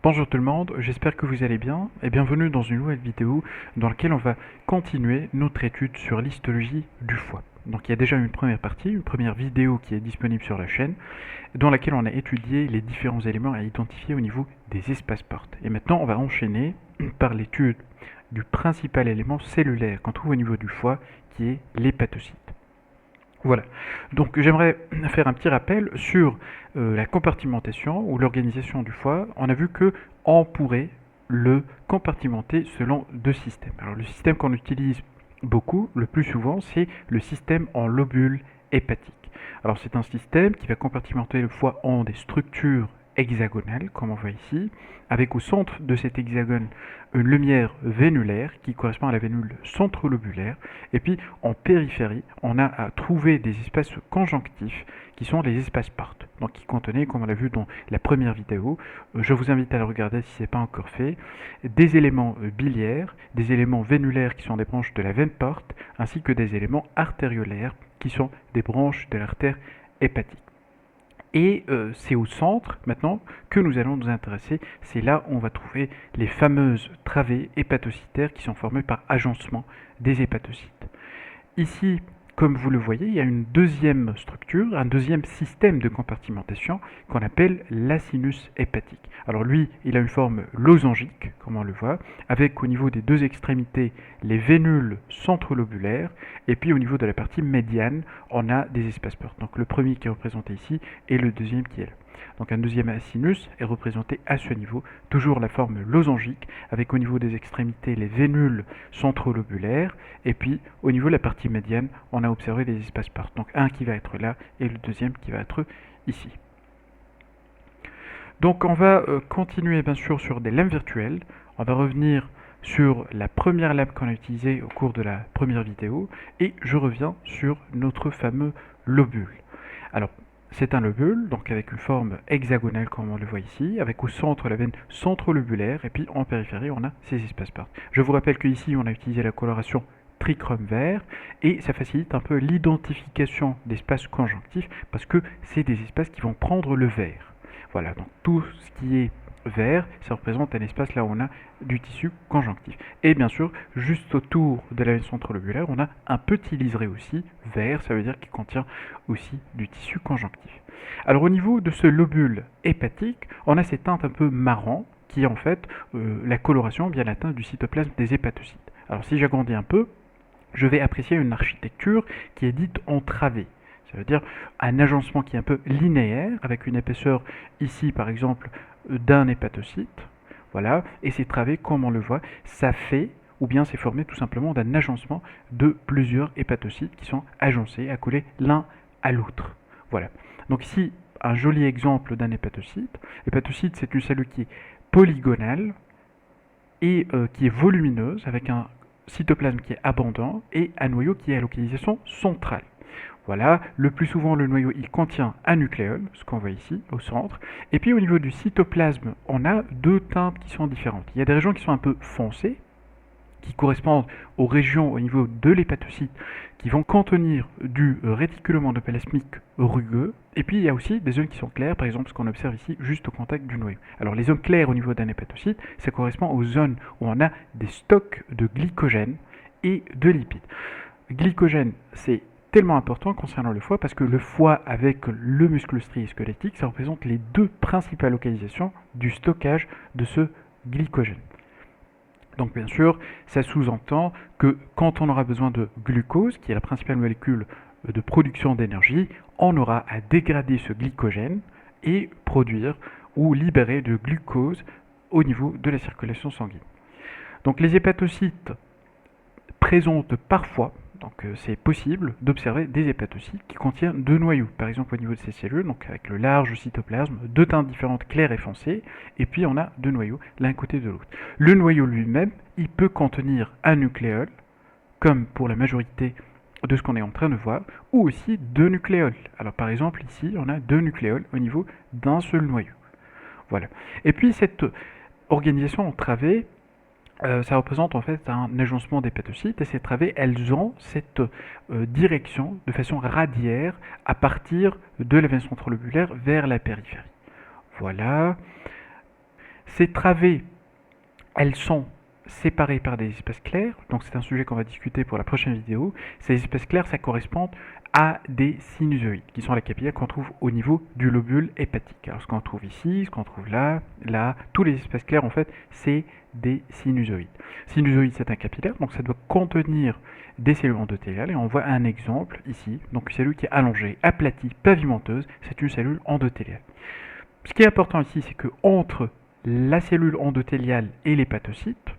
Bonjour tout le monde, j'espère que vous allez bien et bienvenue dans une nouvelle vidéo dans laquelle on va continuer notre étude sur l'histologie du foie. Donc il y a déjà une première partie, une première vidéo qui est disponible sur la chaîne dans laquelle on a étudié les différents éléments à identifier au niveau des espaces portes. Et maintenant on va enchaîner par l'étude du principal élément cellulaire qu'on trouve au niveau du foie qui est l'hépatocyte. Voilà, donc j'aimerais faire un petit rappel sur la compartimentation ou l'organisation du foie. On a vu que on pourrait le compartimenter selon deux systèmes. Alors le système qu'on utilise beaucoup, le plus souvent, c'est le système en lobules hépatiques. Alors c'est un système qui va compartimenter le foie en des structures hexagonales, comme on voit ici, avec au centre de cet hexagone une lumière vénulaire qui correspond à la vénule centrolobulaire, et puis en périphérie, on a à trouver des espaces conjonctifs qui sont les espaces portes, donc qui contenaient, comme on l'a vu dans la première vidéo, je vous invite à la regarder si ce n'est pas encore fait, des éléments biliaires, des éléments vénulaires qui sont des branches de la veine porte, ainsi que des éléments artériolaires qui sont des branches de l'artère hépatique. Et c'est au centre, maintenant, que nous allons nous intéresser. C'est là où on va trouver les fameuses travées hépatocytaires qui sont formées par agencement des hépatocytes. Ici, comme vous le voyez, il y a une deuxième structure, un deuxième système de compartimentation qu'on appelle l'acinus hépatique. Alors lui, il a une forme losangique, comme on le voit, avec au niveau des deux extrémités les vénules centrolobulaires, et puis au niveau de la partie médiane, on a des espaces portes. Donc le premier qui est représenté ici, et le deuxième qui est là. Donc un deuxième acinus est représenté à ce niveau, toujours la forme losangique, avec au niveau des extrémités les vénules centrolobulaires, et puis au niveau de la partie médiane, on a observé les espaces portes. Donc un qui va être là, et le deuxième qui va être ici. Donc on va continuer bien sûr sur des lames virtuelles, on va revenir sur la première lame qu'on a utilisée au cours de la première vidéo, et je reviens sur notre fameux lobule. Alors, c'est un lobule, donc avec une forme hexagonale comme on le voit ici, avec au centre la veine centrolobulaire, et puis en périphérie on a ces espaces portes. Je vous rappelle qu'ici on a utilisé la coloration trichrome vert, et ça facilite un peu l'identification d'espaces conjonctifs, parce que c'est des espaces qui vont prendre le vert. Voilà, donc tout ce qui est vert, ça représente un espace là où on a du tissu conjonctif. Et bien sûr, juste autour de la veine centrolobulaire, on a un petit liseré aussi, vert, ça veut dire qu'il contient aussi du tissu conjonctif. Alors au niveau de ce lobule hépatique, on a cette teinte un peu marron, qui est en fait la coloration bien la teinte du cytoplasme des hépatocytes. Alors si j'agrandis un peu, je vais apprécier une architecture qui est dite en travée. Ça veut dire un agencement qui est un peu linéaire, avec une épaisseur ici par exemple d'un hépatocyte. Voilà, et ces travées, comme on le voit, ça fait, ou bien c'est formé tout simplement d'un agencement de plusieurs hépatocytes qui sont agencés, accolés l'un à l'autre. Voilà. Donc ici, un joli exemple d'un hépatocyte. L'hépatocyte, c'est une cellule qui est polygonale et qui est volumineuse, avec un cytoplasme qui est abondant et un noyau qui est à localisation centrale. Voilà, le plus souvent le noyau il contient un nucléole, ce qu'on voit ici au centre, et puis au niveau du cytoplasme, on a deux teintes qui sont différentes. Il y a des régions qui sont un peu foncées, qui correspondent aux régions au niveau de l'hépatocyte qui vont contenir du réticulum endoplasmique rugueux. Et puis il y a aussi des zones qui sont claires, par exemple ce qu'on observe ici juste au contact du noyau. Alors les zones claires au niveau d'un hépatocyte, ça correspond aux zones où on a des stocks de glycogène et de lipides. Glycogène, c'est tellement important concernant le foie parce que le foie avec le muscle strié squelettique, ça représente les deux principales localisations du stockage de ce glycogène. Donc bien sûr, ça sous-entend que quand on aura besoin de glucose, qui est la principale molécule de production d'énergie, on aura à dégrader ce glycogène et produire ou libérer de glucose au niveau de la circulation sanguine. Donc les hépatocytes présentent parfois, donc c'est possible d'observer des hépatocytes qui contiennent deux noyaux, par exemple au niveau de ces cellules, donc avec le large cytoplasme, deux teintes différentes claires et foncées, et puis on a deux noyaux l'un côté de l'autre. Le noyau lui-même, il peut contenir un nucléole, comme pour la majorité de ce qu'on est en train de voir, ou aussi deux nucléoles. Alors par exemple ici, on a deux nucléoles au niveau d'un seul noyau. Voilà. Et puis cette organisation en travée, ça représente en fait un agencement d'hépatocytes et ces travées, elles ont cette direction de façon radiaire à partir de la veine centrolobulaire vers la périphérie. Voilà. Ces travées, elles sont séparées par des espaces clairs, donc c'est un sujet qu'on va discuter pour la prochaine vidéo. Ces espaces clairs, ça correspond à des sinusoïdes, qui sont les capillaires qu'on trouve au niveau du lobule hépatique. Alors ce qu'on trouve ici, ce qu'on trouve là, là, tous les espaces clairs en fait, c'est des sinusoïdes. Sinusoïde, c'est un capillaire, donc ça doit contenir des cellules endothéliales, et on voit un exemple ici, donc une cellule qui est allongée, aplatie, pavimenteuse, c'est une cellule endothéliale. Ce qui est important ici, c'est que entre la cellule endothéliale et l'hépatocyte,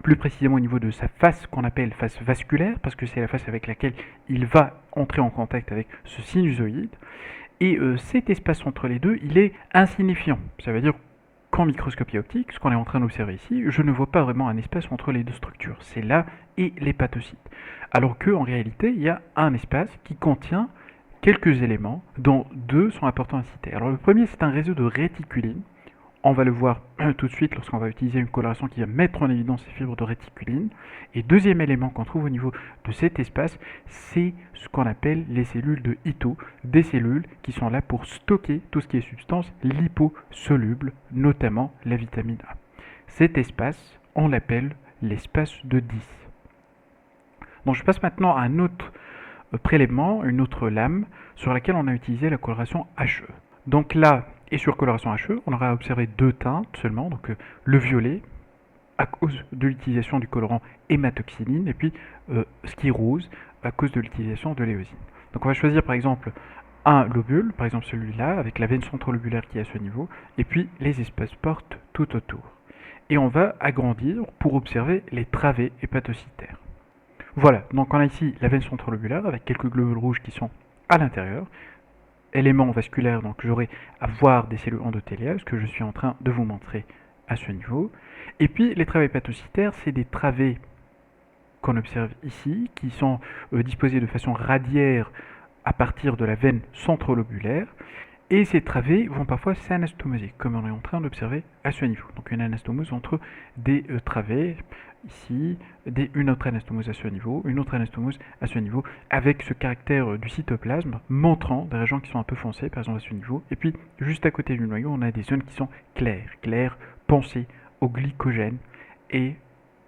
plus précisément au niveau de sa face qu'on appelle face vasculaire, parce que c'est la face avec laquelle il va entrer en contact avec ce sinusoïde, et cet espace entre les deux, il est insignifiant. Ça veut dire qu'en microscopie optique, ce qu'on est en train d'observer ici, je ne vois pas vraiment un espace entre les deux structures. C'est là et l'hépatocyte. Alors qu'en réalité, il y a un espace qui contient quelques éléments, dont deux sont importants à citer. Alors le premier, c'est un réseau de réticuline. On va le voir tout de suite lorsqu'on va utiliser une coloration qui va mettre en évidence ces fibres de réticuline. Et deuxième élément qu'on trouve au niveau de cet espace, c'est ce qu'on appelle les cellules de Ito, des cellules qui sont là pour stocker tout ce qui est substance liposoluble, notamment la vitamine A. Cet espace, on l'appelle l'espace de 10. Donc je passe maintenant à un autre prélèvement, une autre lame, sur laquelle on a utilisé la coloration HE. Donc là, et sur coloration HE, on aura observé deux teintes seulement, donc le violet, à cause de l'utilisation du colorant hématoxyline, et puis ce qui est rose, à cause de l'utilisation de l'éosine. Donc on va choisir par exemple un lobule, par exemple celui-là, avec la veine centrolobulaire qui est à ce niveau, et puis les espaces portes tout autour. Et on va agrandir pour observer les travées hépatocytaires. Voilà, donc on a ici la veine centrolobulaire avec quelques globules rouges qui sont à l'intérieur. Élément vasculaire, donc j'aurai à voir des cellules endothéliales, ce que je suis en train de vous montrer à ce niveau. Et puis les travées hépatocytaires, c'est des travées qu'on observe ici, qui sont disposées de façon radiaire à partir de la veine centrolobulaire. Et ces travées vont parfois s'anastomoser, comme on est en train d'observer à ce niveau. Donc une anastomose entre des travées, ici, une autre anastomose à ce niveau, une autre anastomose à ce niveau, avec ce caractère du cytoplasme montrant des régions qui sont un peu foncées, par exemple à ce niveau. Et puis, juste à côté du noyau, on a des zones qui sont claires pensées au glycogène et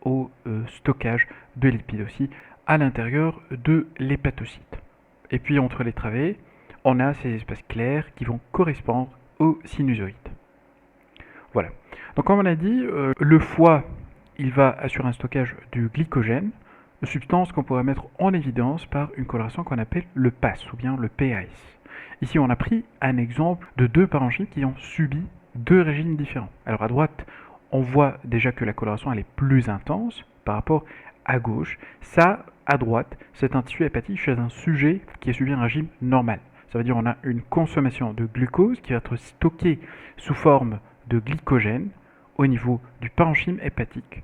au stockage de lipides aussi à l'intérieur de l'hépatocyte. Et puis entre les travées, on a ces espaces clairs qui vont correspondre aux sinusoïdes. Voilà. Donc comme on a dit, le foie, il va assurer un stockage du glycogène, substance qu'on pourrait mettre en évidence par une coloration qu'on appelle le PAS ou bien le PAS. Ici, on a pris un exemple de deux parenchymes qui ont subi deux régimes différents. Alors à droite, on voit déjà que la coloration elle est plus intense par rapport à gauche. Ça, à droite, c'est un tissu hépatique chez un sujet qui a subi un régime normal. Ça veut dire qu'on a une consommation de glucose qui va être stockée sous forme de glycogène au niveau du parenchyme hépatique.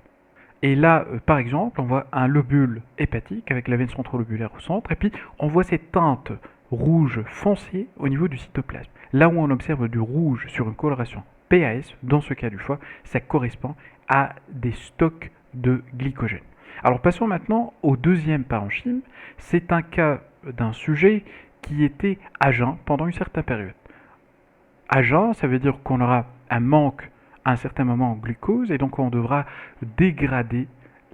Et là, par exemple, on voit un lobule hépatique avec la veine centrolobulaire au centre, et puis on voit ces teintes rouges foncées au niveau du cytoplasme. Là où on observe du rouge sur une coloration PAS, dans ce cas du foie, ça correspond à des stocks de glycogène. Alors passons maintenant au deuxième parenchyme. C'est un cas d'un sujet qui était à jeun pendant une certaine période. À jeun, ça veut dire qu'on aura un manque à un certain moment en glucose et donc on devra dégrader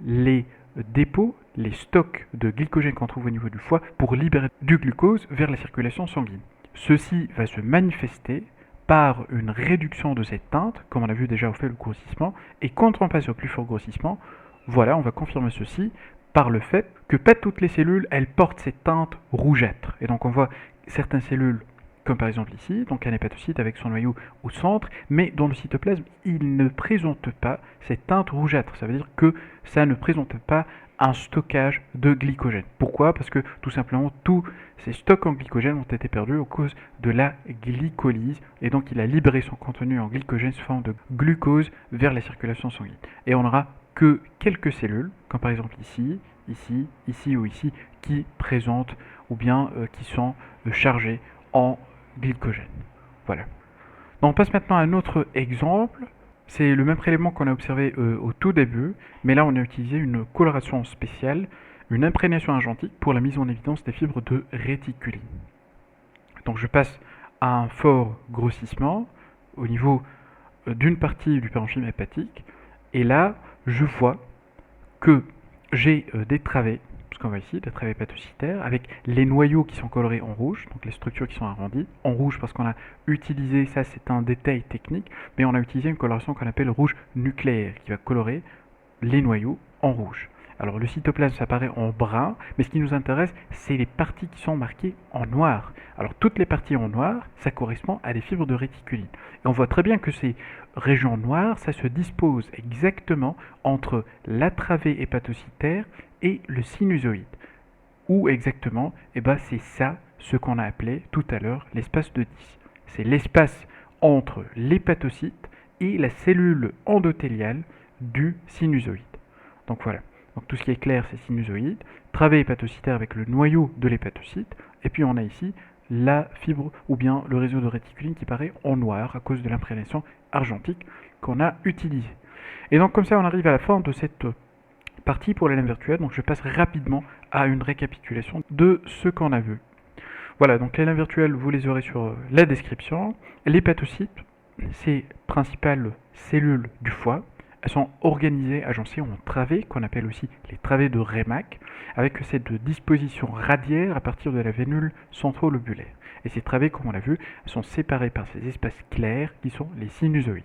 les dépôts, les stocks de glycogène qu'on trouve au niveau du foie pour libérer du glucose vers la circulation sanguine. Ceci va se manifester par une réduction de cette teinte, comme on a vu déjà au fait le grossissement, et quand on passe au plus fort grossissement, voilà, on va confirmer ceci par le fait que pas toutes les cellules, elles portent cette teinte rougeâtre. Et donc on voit certaines cellules, comme par exemple ici, donc un hépatocyte avec son noyau au centre, mais dans le cytoplasme, il ne présente pas cette teinte rougeâtre. Ça veut dire que ça ne présente pas un stockage de glycogène. Pourquoi? Parce que tout simplement, tous ces stocks en glycogène ont été perdus à cause de la glycolyse, et donc il a libéré son contenu en glycogène sous forme de glucose vers la circulation sanguine. Et on aura que quelques cellules, comme par exemple ici, ici ou ici, qui présentent ou bien qui sont chargées en glycogène. Voilà. Donc on passe maintenant à un autre exemple. C'est le même prélèvement qu'on a observé au tout début, mais là on a utilisé une coloration spéciale, une imprégnation agentique pour la mise en évidence des fibres de réticuline. Donc je passe à un fort grossissement au niveau d'une partie du parenchyme hépatique, et là, je vois que j'ai des travées, ce qu'on voit ici, des travées hépatocytaires, avec les noyaux qui sont colorés en rouge, donc les structures qui sont arrondies, en rouge parce qu'on a utilisé, ça c'est un détail technique, mais on a utilisé une coloration qu'on appelle rouge nucléaire, qui va colorer les noyaux en rouge. Alors le cytoplasme apparaît en brun, mais ce qui nous intéresse, c'est les parties qui sont marquées en noir. Alors toutes les parties en noir, ça correspond à des fibres de réticuline. Et on voit très bien que ces régions noires, ça se dispose exactement entre la travée hépatocytaire et le sinusoïde. Où exactement? Eh ben c'est ça ce qu'on a appelé tout à l'heure l'espace de 10. C'est l'espace entre l'hépatocyte et la cellule endothéliale du sinusoïde. Donc voilà. Donc tout ce qui est clair, c'est sinusoïde, travée hépatocytaire avec le noyau de l'hépatocyte, et puis on a ici la fibre ou bien le réseau de réticuline qui paraît en noir à cause de l'imprégnation argentique qu'on a utilisée. Et donc comme ça, on arrive à la fin de cette partie pour la LM virtuelle. Donc je passe rapidement à une récapitulation de ce qu'on a vu. Voilà, donc les LM virtuelles, vous les aurez sur la description. L'hépatocyte, c'est principales cellules du foie. Elles sont organisées, agencées en travées, qu'on appelle aussi les travées de Rémac, avec cette disposition radiaire à partir de la vénule centrolobulaire. Et ces travées, comme on l'a vu, sont séparées par ces espaces clairs qui sont les sinusoïdes.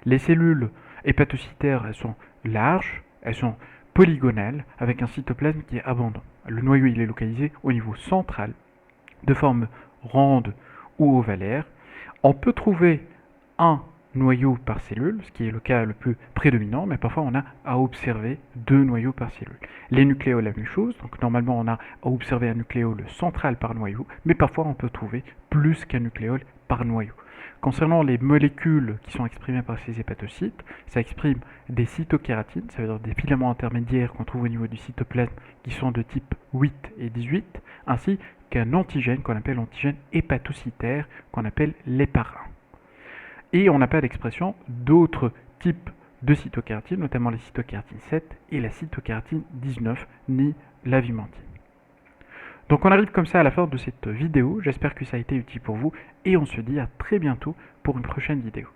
Les cellules hépatocytaires, elles sont larges, elles sont polygonales, avec un cytoplasme qui est abondant. Le noyau, il est localisé au niveau central, de forme ronde ou ovalaire. On peut trouver un noyau par cellule, ce qui est le cas le plus prédominant, mais parfois on a à observer 2 noyaux par cellule. Les nucléoles, la même chose, donc normalement on a à observer un nucléole central par noyau, mais parfois on peut trouver plus qu'un nucléole par noyau. Concernant les molécules qui sont exprimées par ces hépatocytes, ça exprime des cytokératines, ça veut dire des filaments intermédiaires qu'on trouve au niveau du cytoplasme qui sont de type 8 et 18, ainsi qu'un antigène qu'on appelle antigène hépatocytaire, qu'on appelle l'héparin. Et on n'a pas d'expression d'autres types de cytokératine, notamment les cytokératines 7 et la cytokératine 19, ni la vimentine. Donc on arrive comme ça à la fin de cette vidéo, j'espère que ça a été utile pour vous, et on se dit à très bientôt pour une prochaine vidéo.